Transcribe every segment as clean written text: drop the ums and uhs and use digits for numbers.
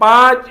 5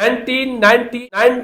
1999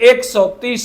130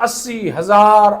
80,000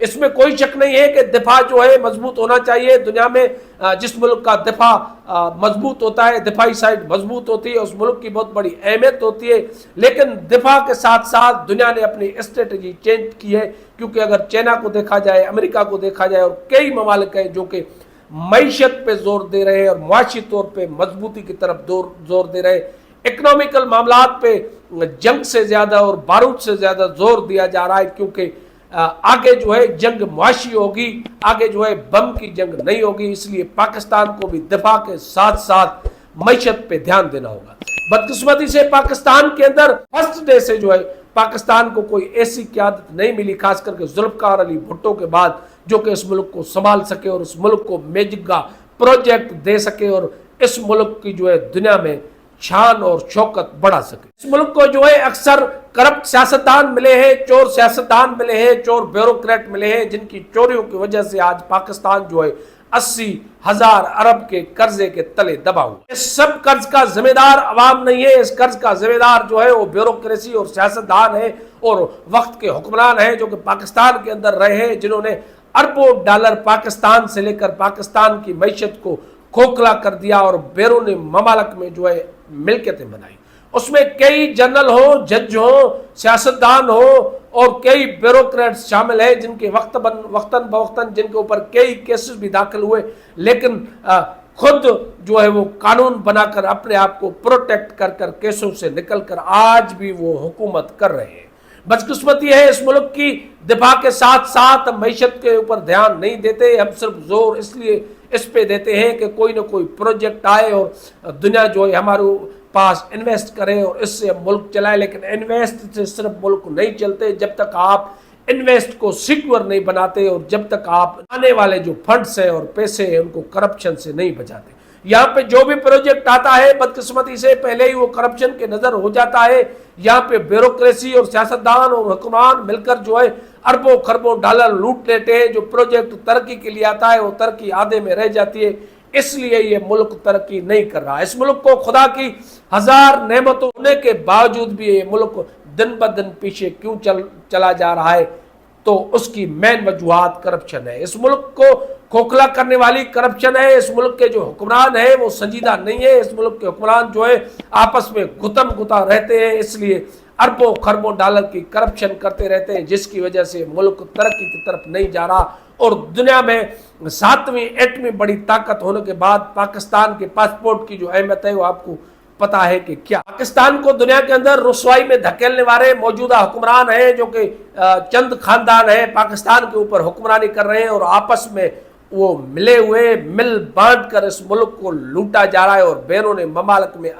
اس میں کوئی شک نہیں ہے کہ دفاع جو ہے مضبوط ہونا چاہیے. دنیا میں جس ملک کا دفاع مضبوط ہوتا ہے، دفاعی سائٹ مضبوط ہوتی ہے، اس ملک کی بہت بڑی اہمیت ہوتی ہے. لیکن دفاع کے ساتھ ساتھ دنیا نے اپنی اسٹریٹجی چینج کی ہے، کیونکہ اگر چائنا کو دیکھا جائے، امریکہ کو دیکھا جائے اور کئی ممالک ہیں جو کہ معیشت پہ زور دے رہے ہیں اور معاشی طور پہ مضبوطی کی طرف زور دے رہے ہیں. اکنامیکل معاملات پہ جنگ سے زیادہ اور بارود سے زیادہ زور دیا جا رہا ہے، کیونکہ آگے جو ہے جنگ معاشی ہوگی، آگے جو ہے بم کی جنگ نہیں ہوگی. اس لیے پاکستان کو بھی دفاع کے ساتھ ساتھ معیشت پہ دھیان دینا ہوگا. بدقسمتی سے پاکستان کے اندر فرسٹ ڈے سے جو ہے پاکستان کو کوئی ایسی قیادت نہیں ملی، خاص کر کے ذوالفقار علی بھٹو کے بعد، جو کہ اس ملک کو سنبھال سکے اور اس ملک کو میگا پروجیکٹ دے سکے اور اس ملک کی جو ہے دنیا میں شان اور شوکت بڑھا سکے. اس ملک کو جو ہے اکثر کرپٹ سیاستدان ملے ہیں، چور سیاستدان ملے ہیں، چور بیوروکریٹ ملے ہیں، جن کی چوریوں کی وجہ سے آج پاکستان جو ہے 80,000 ارب کے قرضے کے تلے دبا ہوا. اس سب قرض کا ذمہ دار عوام نہیں ہے، اس قرض کا ذمہ دار جو ہے وہ بیوروکریسی اور سیاستدان ہے اور وقت کے حکمران ہیں جو کہ پاکستان کے اندر رہے ہیں، جنہوں نے اربوں ڈالر پاکستان سے لے کر پاکستان کی معیشت کو کھوکھلا کر دیا اور بیرون ممالک میں جو ہے ملکیتیں بنائی. اس میں کئی جنرل ہوں، جج ہوں، سیاستدان ہوں اور کئی بیوروکریٹس شامل ہیں، جن کے وقتاً بوقتاً جن کے اوپر کئی کیسز بھی داخل ہوئے، لیکن خود جو ہے وہ قانون بنا کر اپنے آپ کو پروٹیکٹ کر کر کیسوں سے نکل کر آج بھی وہ حکومت کر رہے ہیں. بدقسمتی ہے اس ملک کی، دفاع کے ساتھ ساتھ معیشت کے اوپر دھیان نہیں دیتے. ہم صرف زور اس لیے اس پہ دیتے ہیں کہ کوئی نہ کوئی پروجیکٹ آئے اور دنیا جو ہے ہمارے پاس انویسٹ کرے اور اس سے ملک چلائے. لیکن انویسٹ سے صرف ملک نہیں چلتے جب تک آپ انویسٹ کو سیکور نہیں بناتے اور جب تک آپ آنے والے جو فنڈز ہیں اور پیسے ہیں ان کو کرپشن سے نہیں بچاتے. یہاں پہ جو بھی پروجیکٹ آتا ہے بدقسمتی سے پہلے ہی وہ کرپشن کے نظر ہو جاتا ہے. یہاں پہ بیوروکریسی اور سیاستدان اور حکمران مل کر جو ہے اربوں خربوں ڈالر لوٹ لیتے ہیں. جو پروجیکٹ ترقی کے لیے آتا ہے وہ ترقی آدھے میں رہ جاتی ہے. اس لیے یہ ملک ترقی نہیں کر رہا. اس ملک کو خدا کی 1000 نعمتوں ہونے کے باوجود بھی یہ ملک دن بدن پیچھے کیوں چلا جا رہا ہے؟ تو اس کی مین وجوہات کرپشن ہے. اس ملک کو کھوکھلا کرنے والی کرپشن ہے. اس ملک کے جو حکمران ہیں وہ سنجیدہ نہیں ہے. اس ملک کے حکمران جو ہے آپس میں گتم گتا رہتے ہیں، اس لیے اربوں خربوں ڈالر کی کرپشن کرتے رہتے ہیں، جس کی وجہ سے ملک ترقی کی طرف نہیں جا رہا. اور دنیا میں 7ویں ایٹمی بڑی طاقت ہونے کے بعد پاکستان کے پاسپورٹ کی جو اہمیت ہے وہ آپ کو پتا ہے کہ کیا. پاکستان کو دنیا کے اندر رسوائی میں دھکیلنے والے موجودہ حکمران ہیں جو کہ چند خاندان ہیں، پاکستان کے اوپر حکمرانی کر رہے ہیں اور آپس میں وہ ملے ہوئے مل بانٹ کر اس ملک کو لوٹا جا رہا ہے اور بیرون ممالک میں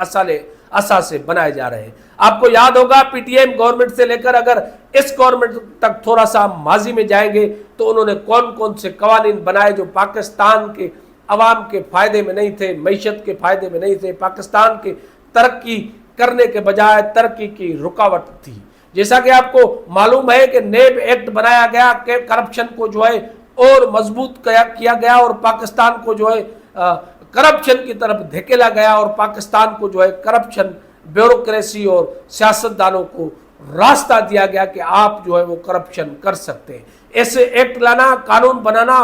اثاثے بنائے جا رہے ہیں. آپ کو یاد ہوگا پی ٹی ایم گورنمنٹ سے لے کر اگر اس گورنمنٹ تک تھوڑا سا ماضی میں جائیں گے تو انہوں نے کون کون سے قوانین بنائے جو پاکستان کے عوام کے فائدے میں نہیں تھے، معیشت کے فائدے میں نہیں تھے، پاکستان کے ترقی کرنے کے بجائے ترقی کی رکاوٹ تھی. جیسا کہ آپ کو معلوم ہے کہ نیب ایکٹ بنایا گیا کہ کرپشن کو جو ہے اور مضبوط کیا گیا اور پاکستان کو جو ہے کرپشن کی طرف دھکیلا گیا اور پاکستان کو جو ہے کرپشن، بیوروکریسی اور سیاستدانوں کو راستہ دیا گیا کہ آپ جو ہے وہ کرپشن کر سکتے ہیں. ایسے ایکٹ لانا، قانون بنانا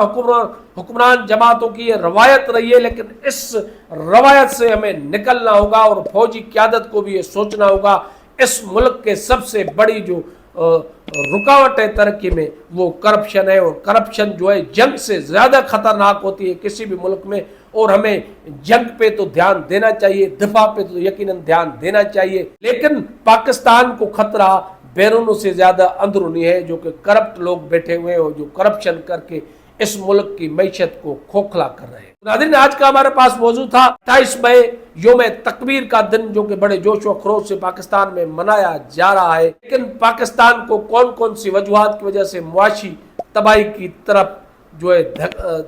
حکمران جماعتوں کی یہ روایت رہی ہے، لیکن اس روایت سے ہمیں نکلنا ہوگا اور فوجی قیادت کو بھی یہ سوچنا ہوگا اس ملک کے سب سے بڑی جو رکاوٹ ہے ترقی میں وہ کرپشن ہے. اور کرپشن جو ہے جنگ سے زیادہ خطرناک ہوتی ہے کسی بھی ملک میں. اور ہمیں جنگ پہ تو دھیان دینا چاہیے، دفاع پہ تو یقیناً دھیان دینا چاہیے، لیکن پاکستان کو خطرہ بیرونوں سے زیادہ اندرونی ہے جو کہ کرپٹ لوگ بیٹھے ہوئے ہیں اور جو کرپشن کر کے اس ملک کی معیشت کو کھوکھلا کر رہے ہیں. ناظرین، آج کا ہمارے پاس موضوع تھا 28 مئی یوم تکبیر کا دن جو کہ بڑے جوش و خروش سے پاکستان میں منایا جا رہا ہے، لیکن پاکستان کو کون کون سی وجوہات کی وجہ سے معاشی تباہی کی طرف جو ہے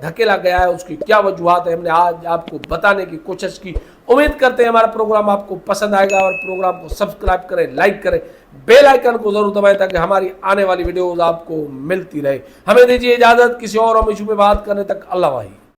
دھکیلا گیا ہے، اس کی کیا وجوہات ہے، ہم نے آج آپ کو بتانے کی کوشش کی. امید کرتے ہیں ہمارا پروگرام آپ کو پسند آئے گا اور پروگرام کو سبسکرائب کریں، لائک کریں، بیل آئیکن کو ضرور دبائیں تاکہ ہماری آنے والی ویڈیوز آپ کو ملتی رہے. ہمیں دیجیے اجازت، کسی اور ایشو پہ بات کرنے تک اللہ حافظ.